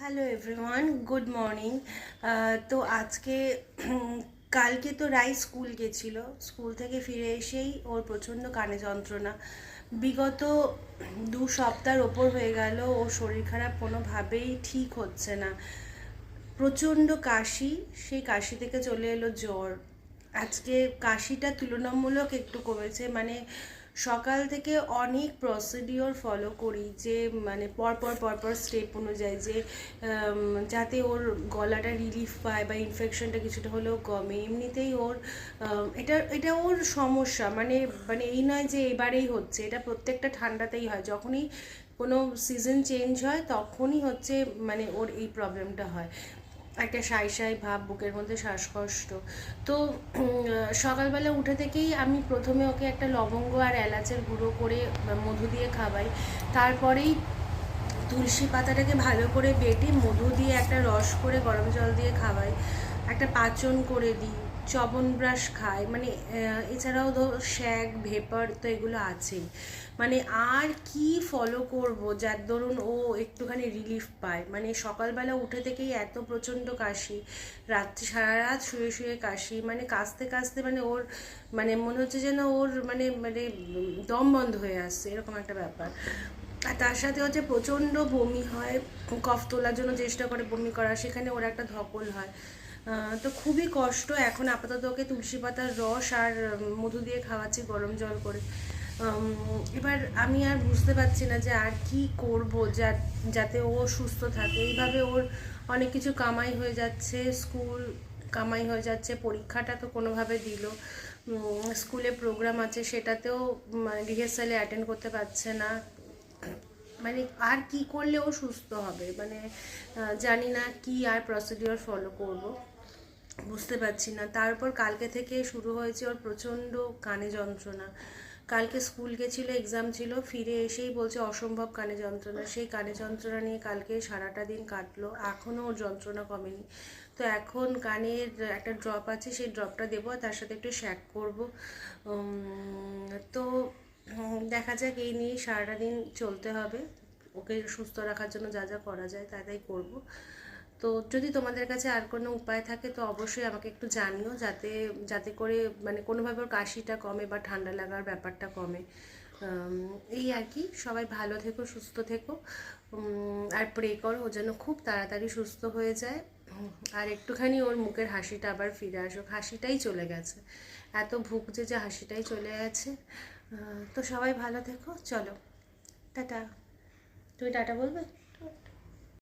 Hello everyone, good morning. তো আজকে কালকে তো রাই স্কুল গেছিল। স্কুল থেকে ফিরে এসেই ওর প্রচণ্ড কানে যন্ত্রণা। বিগত 2 সপ্তাহের ওপর হয়ে গেল ওর শরীর খারাপ কোনোভাবেই ঠিক হচ্ছে না। প্রচণ্ড কাশি, সেই কাশি থেকে চলে এলো জ্বর। আজকে কাশিটা তুলনামূলক একটু কমেছে, মানে সকাল থেকে অনেক প্রসিডিওর ফলো করি, যে মানে পরপর স্টেপ অনুযায়ী, যে যাতে ওর গলাটা রিলিফ পায় বা ইনফেকশনটা কিছুটা হলেও কমে। এমনিতেই ওর এটা এটা ওর সমস্যা, মানে মানে এই নয় যে এবারেই হচ্ছে, এটা প্রত্যেকটা ঠান্ডাতেই হয়। যখনই কোনো সিজন চেঞ্জ হয় তখনই হচ্ছে মানে ওর এই প্রবলেমটা হয়, একটা সাই সাই ভাব, বুকের মধ্যে শ্বাসকষ্ট। তো সকালবেলা উঠে থেকেই আমি প্রথমে ওকে একটা লবঙ্গ আর এলাচের গুঁড়ো করে মধু দিয়ে খাওয়াই। তারপরেই তুলসী পাতাটাকে ভালো করে বেটে মধু দিয়ে একটা রস করে গরম জল দিয়ে খাওয়াই, একটা পাচন করে দিই, চ্যবনপ্রাশ খায়, মানে এছাড়াও শ্যাক ভেপার তো এগুলো আছেই। মানে আর কি ফলো করব যার দরুন ও একটুখানি রিলিফ পায়। মানে সকালবেলা উঠে থেকেই এত প্রচণ্ড কাশি, রাত্রি সারা রাত শুয়ে শুয়ে কাশি, মানে কাশতে কাশতে মানে ওর মানে মনে হচ্ছে যেন ওর মানে মানে দম বন্ধ হয়ে আসছে, এরকম একটা ব্যাপার। আর তার সাথে হচ্ছে প্রচণ্ড বমি হয়, কফ তোলার জন্য চেষ্টা করে বমি করা, সেখানে ওর একটা ধকল হয়। তো খুবই কষ্ট। এখন আপাতত ওকে তুলসী পাতার রস আর মধু দিয়ে খাওয়াচ্ছি গরম জল করে। এবার আমি আর বুঝতে পারছি না যে আর কি করব যাতে ও সুস্থ থাকে। এইভাবে ওর অনেক কিছু কামাই হয়ে যাচ্ছে, স্কুল কামাই হয়ে যাচ্ছে, পরীক্ষাটা তো কোনোভাবে দিল, স্কুলে প্রোগ্রাম আছে সেটাতেও মানে রিহার্সালে অ্যাটেন্ড করতে পারছে না। মানে আর কি করলে ও সুস্থ হবে, মানে জানি না কি আর প্রসিডিওর ফলো করব, বুঝতে পারছি না। তারপর কালকে থেকে শুরু হয়েছে ওর প্রচণ্ড কানে যন্ত্রণা। কালকে স্কুল গেছিলো, এক্সাম ছিল, ফিরে এসেই বলছে অসম্ভব কানে যন্ত্রণা। সেই কানে যন্ত্রণা নিয়ে কালকে সারাটা দিন কাটলো, এখনও ওর যন্ত্রণা কমেনি। তো এখন কানের একটা ড্রপ আছে, সেই ড্রপটা দেবো, তার সাথে একটু শ্যাক করবো। তো দেখা যাক, এই নিয়েই সারাটা দিন চলতে হবে। ওকে সুস্থ রাখার জন্য যা যা করা যায় তাই করব। তো যদি তোমাদের কাছে আর কোনো উপায় থাকে তো অবশ্যই আমাকে একটু জানিও, যাতে যাতে করে মানে কোনোভাবে ওর কাশিটা কমে বা ঠান্ডা লাগার ব্যাপারটা কমে। এই আর কি। সবাই ভালো থেকো, সুস্থ থেকো, আর প্রে করো ও যেন খুব তাড়াতাড়ি সুস্থ হয়ে যায়। আর একটুখানি ওর মুখের হাসিটা আবার ফিরে আসুক। হাসিটাই চলে গেছে, এত ভুগছে যে হাসিটাই চলে গেছে। তো সবাই ভালো থেকো, চলো টাটা। তুমি টাটা বলবে?